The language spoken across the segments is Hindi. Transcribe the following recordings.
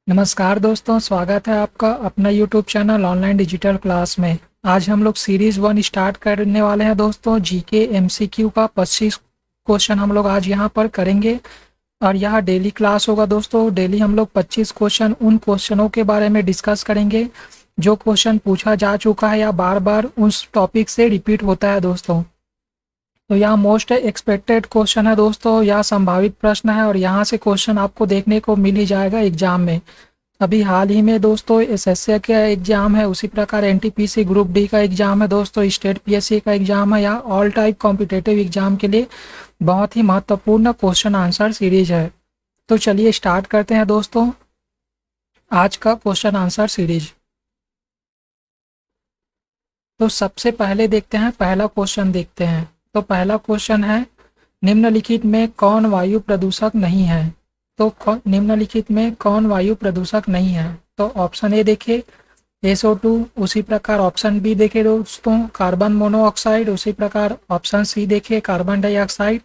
नमस्कार दोस्तों, स्वागत है आपका अपना YouTube channel online digital class में। आज हम लोग सीरीज़ 1 स्टार्ट करने वाले हैं दोस्तों। जीके एमसीक्यू का 25 क्वेश्चन हम लोग आज यहाँ पर करेंगे और यह डेली क्लास होगा दोस्तों। डेली हम लोग 25 क्वेश्चन उन क्वेश्चनों के बारे में डिस्कस करेंगे जो क्वेश्चन पूछा जा चुका है या बार बार उस टॉपिक से रिपीट होता है दोस्तों। तो यहाँ मोस्ट एक्सपेक्टेड क्वेश्चन है दोस्तों, यह संभावित प्रश्न है और यहाँ से क्वेश्चन आपको देखने को मिल ही जाएगा एग्जाम में। अभी हाल ही में दोस्तों एसएससी का एग्जाम है, उसी प्रकार एनटीपीसी ग्रुप डी का एग्जाम है दोस्तों, स्टेट पीएससी का एग्जाम है, या ऑल टाइप कॉम्पिटेटिव एग्जाम के लिए बहुत ही महत्वपूर्ण क्वेश्चन आंसर सीरीज है। तो चलिए स्टार्ट करते हैं दोस्तों आज का क्वेश्चन आंसर सीरीज। तो सबसे पहले देखते हैं, पहला क्वेश्चन देखते हैं। तो पहला क्वेश्चन है, निम्नलिखित में कौन वायु प्रदूषक नहीं है? तो निम्नलिखित में कौन वायु प्रदूषक नहीं है? तो ऑप्शन ए देखे SO2, उसी प्रकार ऑप्शन बी देखे दोस्तों कार्बन मोनोऑक्साइड, उसी प्रकार ऑप्शन सी देखे कार्बन डाइऑक्साइड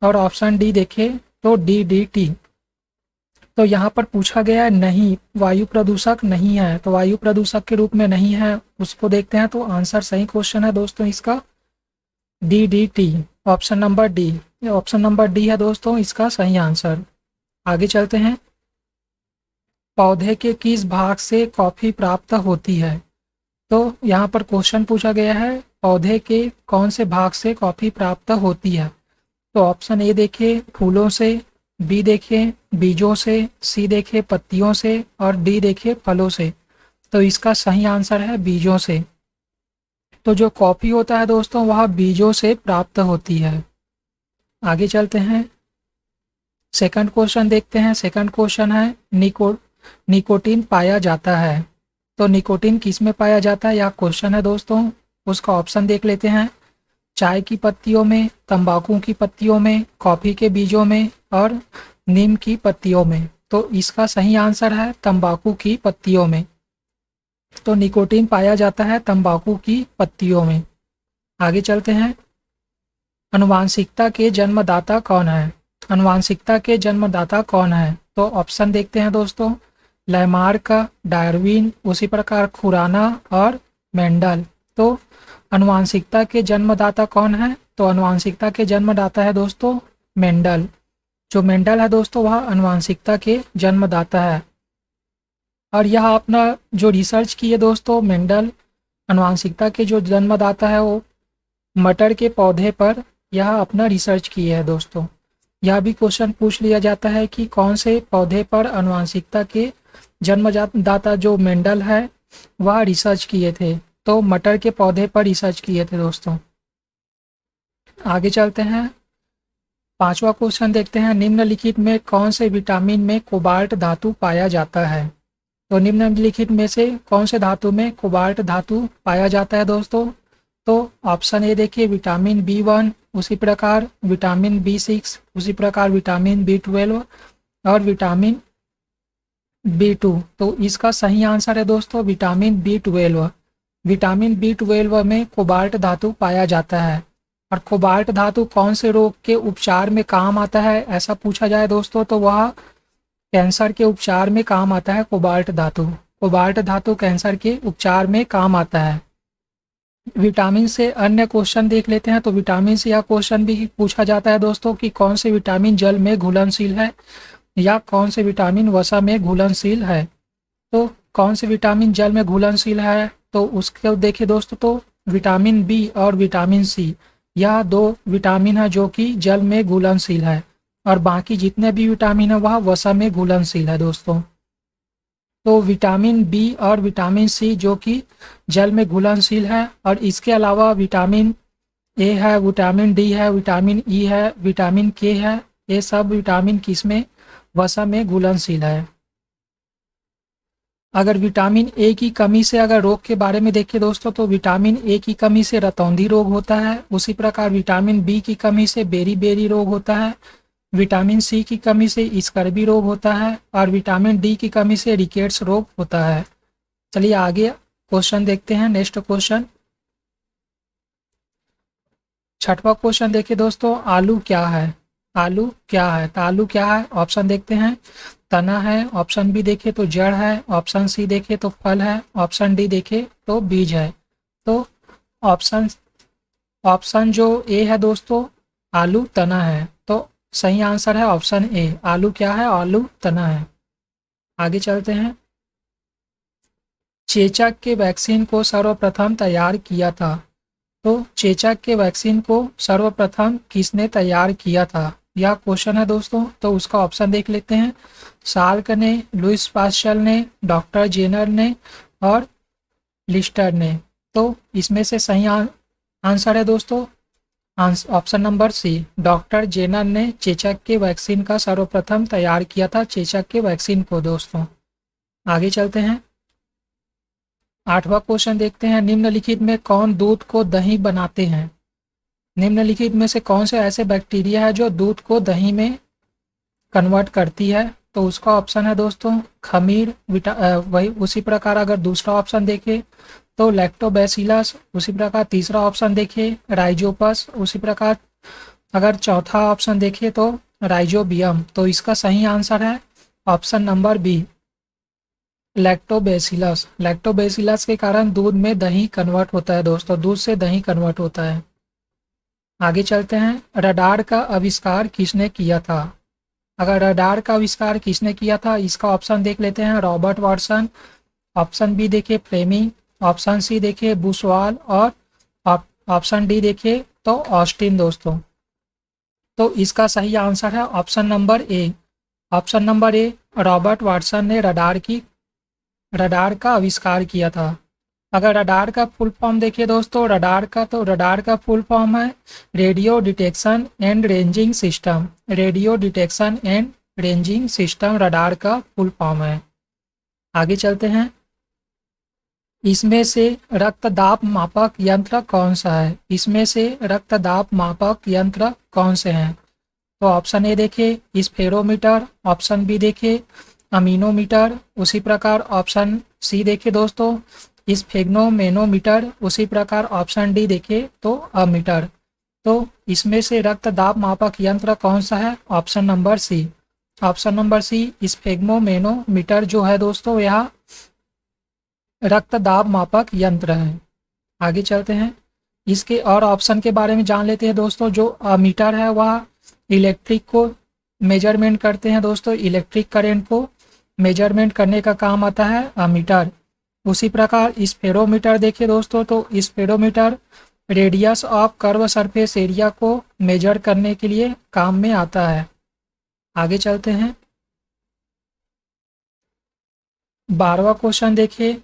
और ऑप्शन डी देखे तो DDT। तो यहाँ पर पूछा गया है नहीं, वायु प्रदूषक नहीं है, तो वायु प्रदूषक के रूप में नहीं है उसको देखते हैं। तो आंसर सही क्वेश्चन है दोस्तों इसका DDT, option number D. Option number D है दोस्तों इसका सही आंसर। आगे चलते हैं, पौधे के किस भाग से कॉफी प्राप्त होती है? तो यहाँ पर क्वेश्चन पूछा गया है पौधे के कौन से भाग से कॉफी प्राप्त होती है? तो ऑप्शन ए देखे फूलों से, बी देखे बीजों से, सी देखे पत्तियों से और डी देखे फलों से। तो इसका सही आंसर है बीजों से। तो जो कॉफी होता है दोस्तों वह बीजों से प्राप्त होती है। आगे चलते हैं, सेकंड क्वेश्चन देखते हैं। सेकंड क्वेश्चन है निकोटीन पाया जाता है। तो निकोटीन किस में पाया जाता है, यह क्वेश्चन है दोस्तों। उसका ऑप्शन देख लेते हैं, चाय की पत्तियों में, तंबाकू की पत्तियों में, कॉफ़ी के बीजों में और नीम की पत्तियों में। तो इसका सही आंसर है तंबाकू की पत्तियों में। तो निकोटीन पाया जाता है तंबाकू की पत्तियों में। आगे चलते हैं, आनुवांशिकता के जन्मदाता कौन है? आनुवांशिकता के जन्मदाता कौन है? तो ऑप्शन देखते हैं दोस्तों, लैमार्क, डार्विन, उसी प्रकार खुराना और मेंडल। तो आनुवांशिकता के जन्मदाता कौन है? तो आनुवांशिकता के जन्मदाता है दोस्तों मेंडल। जो मेंडल है दोस्तों वह आनुवांशिकता के जन्मदाता है। और यह अपना जो रिसर्च की है दोस्तों मेंडल आनुवांशिकता के जो जन्मदाता है वो मटर के पौधे पर यह अपना रिसर्च की है दोस्तों। यह भी क्वेश्चन पूछ लिया जाता है कि कौन से पौधे पर आनुवांशिकता के जन्मदाता जो मेंडल है वह रिसर्च किए थे। तो मटर के पौधे पर रिसर्च किए थे दोस्तों। आगे चलते हैं, पांचवा क्वेश्चन देखते हैं, निम्नलिखित में कौन से विटामिन में कोबाल्ट धातु पाया जाता है? तो निम्नलिखित में से कौन से धातु में कोबाल्ट धातु पाया जाता है दोस्तों? तो ऑप्शन ए देखिए विटामिन B1, उसी प्रकार विटामिन B6, उसी प्रकार विटामिन B12 और विटामिन B2। तो इसका सही आंसर है दोस्तों विटामिन B12। विटामिन B12 में कोबाल्ट धातु पाया जाता है। और कोबाल्ट धातु कौन से रोग के उपचार में काम आता है ऐसा पूछा जाए दोस्तों तो वह कैंसर के उपचार में काम आता है कोबाल्ट धातु। कोबाल्ट धातु कैंसर के उपचार में काम आता है। विटामिन से अन्य क्वेश्चन देख लेते हैं। तो विटामिन से यह क्वेश्चन भी पूछा जाता है दोस्तों कि कौन से विटामिन जल में घुलनशील है या कौन से विटामिन वसा में घुलनशील है। तो कौन से विटामिन जल में घुलनशील है तो उसको देखिए दोस्तों, तो विटामिन बी और विटामिन सी, यह दो विटामिन है जो कि जल में घुलनशील है और बाकी जितने भी विटामिन है वह वसा में घुलनशील है दोस्तों। तो विटामिन बी और विटामिन सी जो कि जल में घुलनशील है और इसके अलावा विटामिन ए है, विटामिन डी है, विटामिन ई है, विटामिन के है, ये सब विटामिन किसमें वसा में घुलनशील है। अगर विटामिन ए की कमी से अगर रोग के बारे में देखें दोस्तों तो विटामिन ए की कमी से रतौंधी रोग होता है, उसी प्रकार विटामिन बी की कमी से बेरी बेरी रोग होता है, विटामिन सी की कमी से स्कर्वी रोग होता है और विटामिन डी की कमी से रिकेट्स रोग होता है। चलिए आगे क्वेश्चन देखते हैं, नेक्स्ट क्वेश्चन। छठवां क्वेश्चन देखिए दोस्तों, आलू क्या है? आलू क्या है? तो आलू क्या है ऑप्शन देखते हैं, तना है, ऑप्शन बी देखे तो जड़ है, ऑप्शन सी देखे तो फल है, ऑप्शन डी देखे तो बीज है। तो ऑप्शन ऑप्शन जो ए है दोस्तों, आलू तना है। तो सही आंसर है ऑप्शन ए, आलू क्या है, आलू तना है। आगे चलते हैं। चेचक के वैक्सीन को सर्वप्रथम तैयार किया था। तो चेचक के वैक्सीन को सर्वप्रथम किसने तैयार किया था, यह क्वेश्चन है दोस्तों। तो उसका ऑप्शन देख लेते हैं। साल्क ने, लुइस पास्चल ने, डॉक्टर जेनर ने और लिस्टर ने। तो इसमें से सही आंसर है दोस्तों option number C, doctor Jenner ने चेचक के वैक्सीन का सर्वप्रथम तैयार किया था, चेचक के वैक्सीन को दोस्तों। आगे चलते हैं। 8वां क्वेश्चन देखते हैं। निम्नलिखित में कौन दूध को दही बनाते हैं। निम्नलिखित में से कौन से ऐसे बैक्टीरिया है जो दूध को दही में कन्वर्ट करती है। तो उसका ऑप्शन है दोस्तों खमीर, वही उसी प्रकार अगर दूसरा ऑप्शन देखें तो लैक्टोबैसिलस, उसी प्रकार तीसरा ऑप्शन देखें राइजोपस, उसी प्रकार अगर चौथा ऑप्शन देखें तो राइजोबियम। तो इसका सही आंसर है option number B, lactobacillus. Lactobacillus के कारण दूध में दही कन्वर्ट होता है दोस्तों, दूध से दही कन्वर्ट होता है। आगे चलते हैं। रडार का आविष्कार किसने किया था। अगर रडार का आविष्कार किसने किया था, इसका ऑप्शन देख लेते हैं। रॉबर्ट वाटसन, ऑप्शन बी देखिए फ्लेमिंग, ऑप्शन सी देखिए बुशवाल और ऑप्शन डी देखिए तो ऑस्टिन दोस्तों। तो इसका सही आंसर है ऑप्शन नंबर ए, ऑप्शन नंबर ए, रॉबर्ट वाटसन ने रडार का आविष्कार किया था। अगर रडार का फुल फॉर्म देखिए दोस्तों, रडार का फुल फॉर्म है radio detection and ranging system. Radio detection and ranging system radar का फुल फॉर्म है। आगे चलते हैं। इसमें से रक्तदाब मापक यंत्र कौन सा है। इसमें से रक्तदाब मापक यंत्र कौन से हैं। तो ऑप्शन ए देखिए स्फेरोमीटर, ऑप्शन बी देखिए अमीनोमीटर, उसी प्रकार ऑप्शन सी देखिए दोस्तों स्फेग्नोमेनोमीटर, उसी प्रकार ऑप्शन डी देखिए तो अमीटर। तो इसमें से रक्तदाब मापक यंत्र कौन सा है, option number C, option number C sphygmomanometer जो है दोस्तों यह रक्तदाब मापक यंत्र है। आगे चलते हैं। इसके और ऑप्शन के बारे में जान लेते हैं दोस्तों। जो मीटर है वह इलेक्ट्रिक को मेजरमेंट करते हैं दोस्तों, इलेक्ट्रिक करंट को मेजरमेंट करने का काम आता है अमीटर। उसी प्रकार स्फेरोमीटर देखिए दोस्तों, तो spherometer radius of curve surface area को मेजर करने के लिए काम में आता है। आगे चलते हैं। 12वां क्वेश्चन देखिए।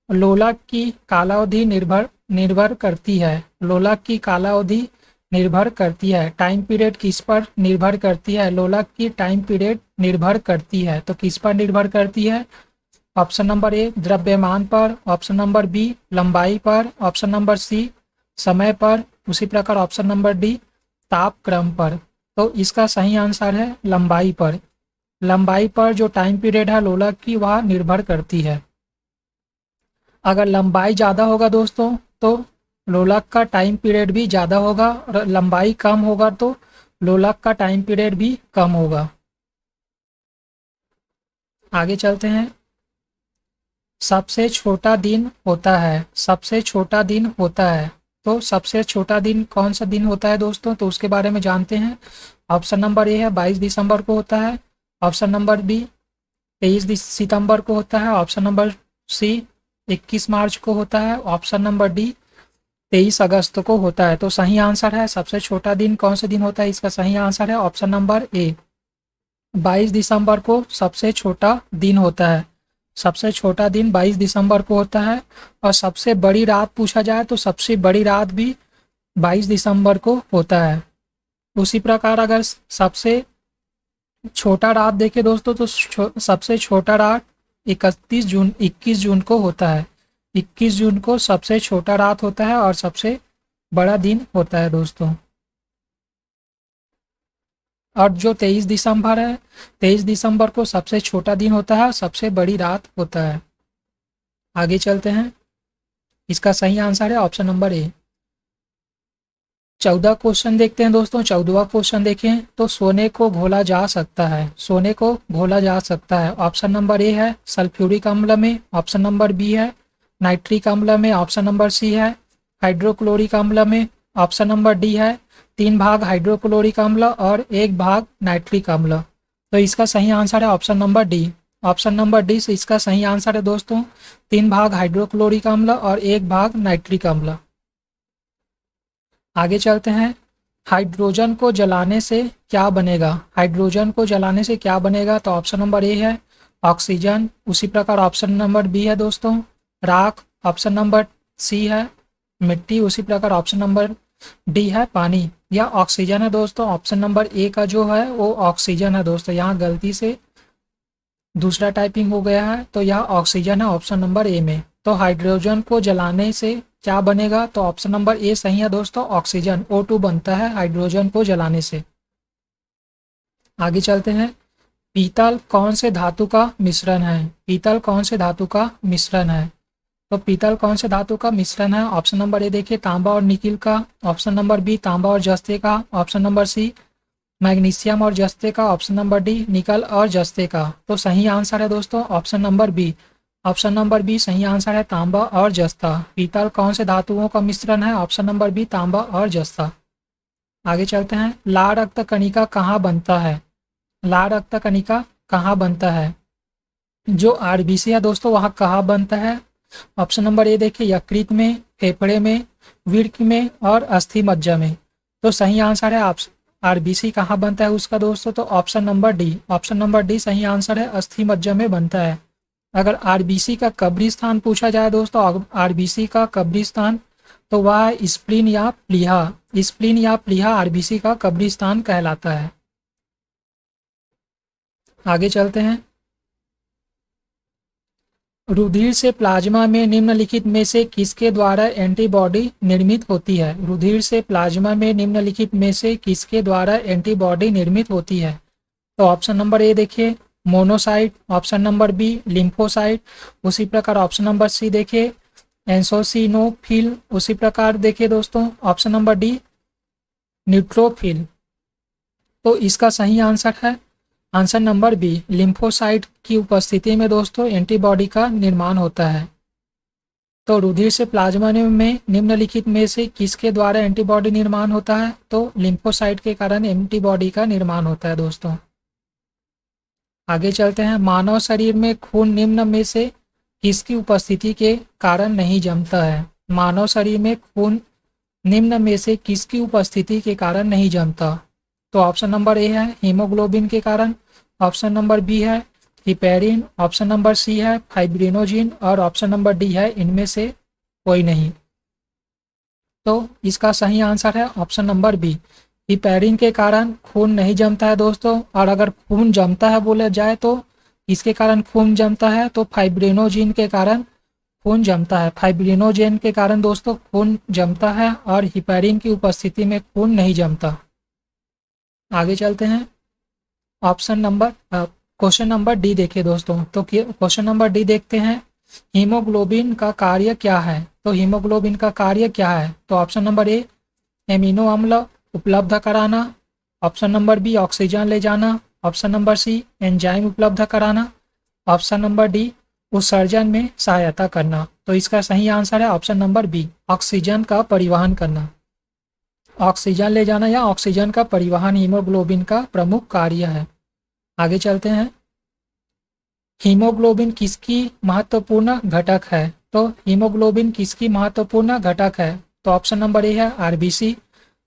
लोलक की कालावधि निर्भर करती है। लोलक की कालावधि निर्भर करती है, टाइम पीरियड किस पर निर्भर करती है। लोलक की टाइम पीरियड निर्भर करती है, तो किस पर निर्भर करती है। ऑप्शन नंबर ए द्रव्यमान पर, ऑप्शन नंबर बी लंबाई पर, ऑप्शन नंबर सी समय पर, उसी प्रकार ऑप्शन नंबर डी तापक्रम पर। तो इसका सही आंसर है लंबाई पर। लंबाई पर जो टाइम पीरियड है लोलक की वह निर्भर करती है। अगर लंबाई ज़्यादा होगा दोस्तों तो लोलक का टाइम पीरियड भी ज़्यादा होगा, और लंबाई कम होगा तो लोलक का टाइम पीरियड भी कम होगा। आगे चलते हैं। सबसे छोटा दिन होता है, सबसे छोटा दिन होता है। तो सबसे छोटा दिन कौन सा दिन होता है दोस्तों, तो उसके बारे में जानते हैं। ऑप्शन नंबर ए है 22 दिसंबर को होता है, ऑप्शन नंबर बी 23 सितंबर को होता है, ऑप्शन नंबर सी 21 मार्च को होता है, ऑप्शन नंबर डी 23 अगस्त को होता है। तो सही आंसर है सबसे छोटा दिन कौन सा दिन होता है, इसका सही आंसर है ऑप्शन नंबर ए 22 दिसंबर को सबसे छोटा दिन होता है। सबसे छोटा दिन 22 दिसंबर को होता है। और सबसे बड़ी रात पूछा जाए तो सबसे बड़ी रात भी 22 दिसंबर को होता है। उसी प्रकार अगर सबसे छोटा रात देखें दोस्तों तो सबसे छोटा रात 21 जून को होता है। 21 जून को सबसे छोटा रात होता है और सबसे बड़ा दिन होता है दोस्तों। और जो 23 दिसंबर है, 23 दिसंबर को सबसे छोटा दिन होता है, सबसे बड़ी रात होता है। आगे चलते हैं। इसका सही आंसर है ऑप्शन नंबर ए। 14 क्वेश्चन देखते हैं दोस्तों। 14वां क्वेश्चन देखें तो सोने को घोला जा सकता है, सोने को घोला जा सकता है। ऑप्शन नंबर ए है सल्फ्यूरिक अम्ल में, ऑप्शन नंबर बी है नाइट्रिक अम्ल में, ऑप्शन नंबर सी है हाइड्रोक्लोरिक अम्ल में, ऑप्शन नंबर डी है 3 भाग हाइड्रोक्लोरिक अम्ल और 1 भाग नाइट्रिक अम्ल। तो इसका सही आंसर है option number D. Option number D से इसका सही आंसर है दोस्तों 3 भाग हाइड्रोक्लोरिक अम्ल और 1 भाग नाइट्रिक अम्ल। आगे चलते हैं। हाइड्रोजन को जलाने से क्या बनेगा, हाइड्रोजन को जलाने से क्या बनेगा? तो ऑप्शन नंबर ए है ऑक्सीजन, उसी प्रकार ऑप्शन नंबर बी है दोस्तों राख, ऑप्शन नंबर सी है मिट्टी, उसी प्रकार ऑप्शन नंबर डी है पानी या ऑक्सीजन है दोस्तों। ऑप्शन नंबर ए का जो है वो ऑक्सीजन है दोस्तों, यहाँ गलती से दूसरा टाइपिंग हो गया है, तो यह ऑक्सीजन है ऑप्शन नंबर ए में। तो हाइड्रोजन को जलाने से क्या बनेगा? तो ऑप्शन नंबर ए सही है दोस्तों, ऑक्सीजन O2 बनता है हाइड्रोजन को जलाने से। आगे चलते हैं। पीतल कौन से धातु का मिश्रण है, पीतल कौन से धातु का मिश्रण है? तो पीतल कौन से धातु का मिश्रण है? ऑप्शन नंबर ए देखिए तांबा और निकिल का, ऑप्शन नंबर बी तांबा और जस्ते का, ऑप्शन नंबर सी मैग्नीशियम और जस्ते का, ऑप्शन नंबर डी निकल और जस्ते का। तो सही आंसर है दोस्तों option number B. Option number B सही आंसर है तांबा और जस्ता। पीतल कौन से धातुओं का मिश्रण है? ऑप्शन नंबर बी तांबा और जस्ता। आगे चलते हैं। लाल रक्त कणिका कहाँ बनता है, लाल रक्त कणिका कहाँ बनता है? जो आरबीसी है दोस्तों वहाँ कहाँ बनता है? ऑप्शन नंबर ए देखिए यकृत में, फेफड़े में, वृक्क में और अस्थि मज्जा में। तो सही आंसर है आरबीसी कहाँ बनता है उसका दोस्तों? तो option number D, option number D सही आंसर है अस्थि मज्जा में बनता है। अगर आरबीसी का कब्रिस्तान पूछा जाए दोस्तों, आरबीसी का कब्रिस्तान, तो वह स्प्लीन या प्लीहा, स्प्लीन या प्लीहा आरबीसी का कब्रिस्तान कहलाता है। आगे चलते हैं। रुधिर से प्लाज्मा में निम्नलिखित में से किसके द्वारा एंटीबॉडी निर्मित होती है? रुधिर से प्लाज्मा में निम्नलिखित में से किसके द्वारा एंटीबॉडी निर्मित होती है? तो ऑप्शन नंबर ए देखिए monocyte, option number B lymphocyte, उसी प्रकार ऑप्शन नंबर सी देखिए एंसोसिनोफिल, उसी प्रकार देखिए दोस्तों ऑप्शन नंबर डी न्यूट्रोफिल। तो इसका सही आंसर है आंसर नंबर बी, लिम्फोसाइट की उपस्थिति में दोस्तों एंटीबॉडी का निर्माण होता है। तो रुधिर से प्लाज्मा में निम्नलिखित में से किसके द्वारा एंटीबॉडी निर्माण होता है? तो लिम्फोसाइट के कारण एंटीबॉडी का निर्माण होता है दोस्तों। आगे चलते हैं। मानव शरीर में खून निम्न में से किसकी उपस्थिति के कारण नहीं जमता है? मानव शरीर में खून निम्न में से किसकी उपस्थिति के कारण नहीं जमता? तो ऑप्शन नंबर ए है हीमोग्लोबिन के कारण, ऑप्शन नंबर बी है हिपेरिन, ऑप्शन नंबर सी है फाइब्रिनोजिन और ऑप्शन नंबर डी है इनमें से कोई नहीं। तो इसका सही आंसर है ऑप्शन नंबर बी, हिपेरिन के कारण खून नहीं जमता है दोस्तों। और अगर खून जमता है बोला जाए तो इसके कारण खून जमता है, तो फाइब्रिनोजिन के कारण खून जमता है। फाइब्रिनोजेन के कारण दोस्तों खून जमता है और हिपेरिन की उपस्थिति में खून नहीं जमता। आगे चलते हैं। Option number question number D देखिए दोस्तों। तो क्वेश्चन नंबर डी देखते हैं। हीमोग्लोबिन का कार्य क्या है? तो हीमोग्लोबिन का कार्य क्या है? तो ऑप्शन नंबर ए एमिनो अम्ल उपलब्ध कराना, ऑप्शन नंबर बी ऑक्सीजन ले जाना, ऑप्शन नंबर सी एंजाइम उपलब्ध कराना, ऑप्शन नंबर डी उत्सर्जन में सहायता करना। तो इसका सही आंसर है ऑप्शन नंबर बी, ऑक्सीजन का परिवहन करना। ऑक्सीजन ले जाना या ऑक्सीजन का परिवहन हीमोग्लोबिन का प्रमुख कार्य है। आगे चलते हैं। हीमोग्लोबिन किसकी महत्वपूर्ण घटक है? तो हीमोग्लोबिन किसकी महत्वपूर्ण घटक है? तो ऑप्शन नंबर ए है आरबीसी,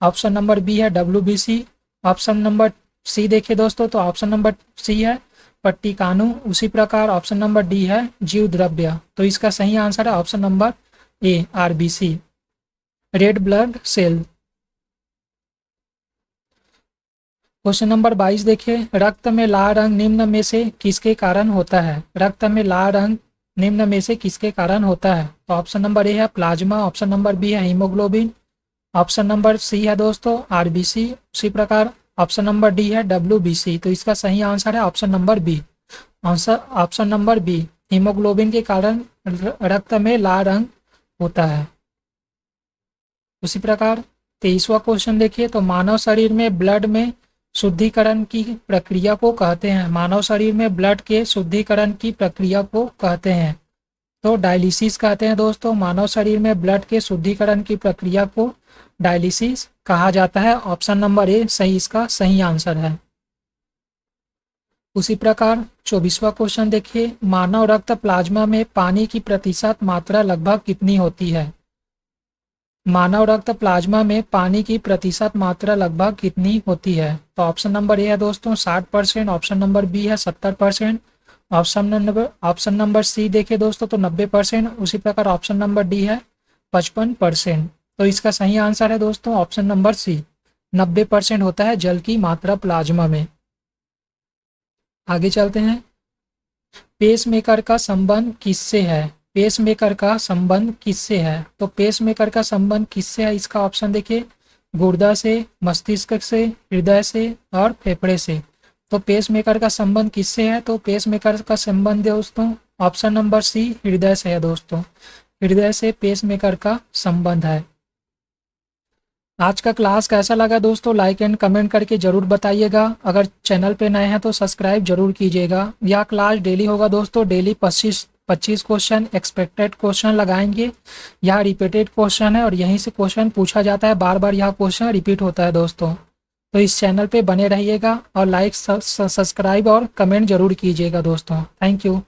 ऑप्शन नंबर बी है डब्ल्यूबीसी, ऑप्शन नंबर सी देखिए दोस्तों तो ऑप्शन नंबर सी है पट्टिकाणु, उसी प्रकार ऑप्शन नंबर डी है जीव द्रव्य। तो इसका सही आंसर है option number A RBC, red blood cell. Question number 22 देखिए। रक्त में लाल रंग निम्न में से किसके कारण होता है? रक्त में लाल रंग निम्न में से किसके कारण होता है? तो ऑप्शन नंबर ए है प्लाज्मा, ऑप्शन नंबर बी है हीमोग्लोबिन, ऑप्शन नंबर सी है दोस्तों आरबीसी, उसी प्रकार ऑप्शन नंबर डी है डब्ल्यूबीसी। तो इसका सही आंसर है option number B, answer option number B, haemoglobin के कारण रक्त में लाल रंग होता है। उसी प्रकार 23वां क्वेश्चन देखिए, तो मानव शरीर में ब्लड में शुद्धिकरण की प्रक्रिया को कहते हैं। मानव शरीर में ब्लड के शुद्धिकरण की प्रक्रिया को कहते हैं तो डायलिसिस कहते हैं दोस्तों। मानव शरीर में ब्लड के शुद्धिकरण की प्रक्रिया को डायलिसिस कहा जाता है। ऑप्शन नंबर ए सही इसका सही आंसर है। उसी प्रकार 24वां क्वेश्चन देखिए, मानव रक्त प्लाज्मा में पानी की प्रतिशत मात्रा लगभग कितनी होती है। मानव रक्त प्लाज्मा में पानी की प्रतिशत मात्रा लगभग कितनी होती है। तो ऑप्शन नंबर ए है दोस्तों 60%, ऑप्शन नंबर बी है 70%, ऑप्शन नंबर सी देखिए दोस्तों तो 90%, उसी प्रकार ऑप्शन नंबर डी है 55%। तो इसका सही आंसर है दोस्तों ऑप्शन नंबर सी, 90% होता है जल की मात्रा प्लाज्मा में। आगे चलते हैं, पेसमेकर का संबंध किससे है। पेसमेकर का संबंध किससे है। तो पेसमेकर का संबंध किससे है, इसका ऑप्शन देखिए, गुर्दा से, मस्तिष्क से, हृदय से और फेफड़े से। तो पेसमेकर का संबंध किससे है, तो पेसमेकर का संबंध दोस्तों ऑप्शन नंबर सी हृदय से है दोस्तों। हृदय से पेसमेकर का संबंध है। आज का क्लास कैसा लगा दोस्तों, लाइक एंड कमेंट करके ज़रूर बताइएगा। अगर चैनल पे नए हैं तो सब्सक्राइब जरूर कीजिएगा। यह क्लास डेली होगा दोस्तों, डेली 25 क्वेश्चन एक्सपेक्टेड क्वेश्चन लगाएंगे। यह रिपीटेड क्वेश्चन है और यहीं से क्वेश्चन पूछा जाता है, बार बार यह क्वेश्चन रिपीट होता है दोस्तों। तो इस चैनल पे बने रहिएगा और लाइक सब्सक्राइब और कमेंट जरूर कीजिएगा दोस्तों। Thank you.